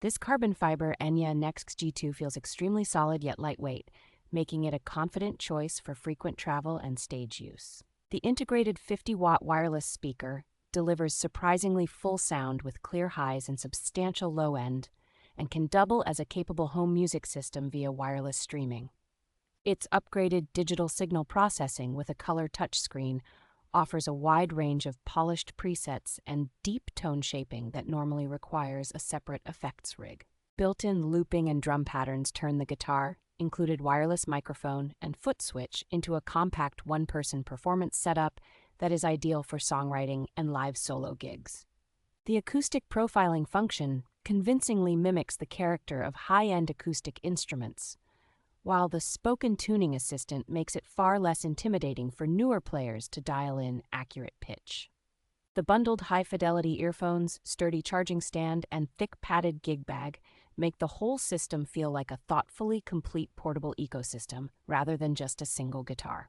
This carbon fiber Enya NEXG feels extremely solid yet lightweight, making it a confident choice for frequent travel and stage use. The integrated 50-watt wireless speaker delivers surprisingly full sound with clear highs and substantial low end, and can double as a capable home music system via wireless streaming. Its upgraded digital signal processing with a color touchscreen offers a wide range of polished presets and deep tone shaping that normally requires a separate effects rig. Built-in looping and drum patterns turn the guitar, included wireless microphone, and footswitch into a compact one-person performance setup that is ideal for songwriting and live solo gigs. The acoustic profiling function convincingly mimics the character of high-end acoustic instruments, while the spoken tuning assistant makes it far less intimidating for newer players to dial in accurate pitch. The bundled high-fidelity earphones, sturdy charging stand, and thick padded gig bag make the whole system feel like a thoughtfully complete portable ecosystem rather than just a single guitar.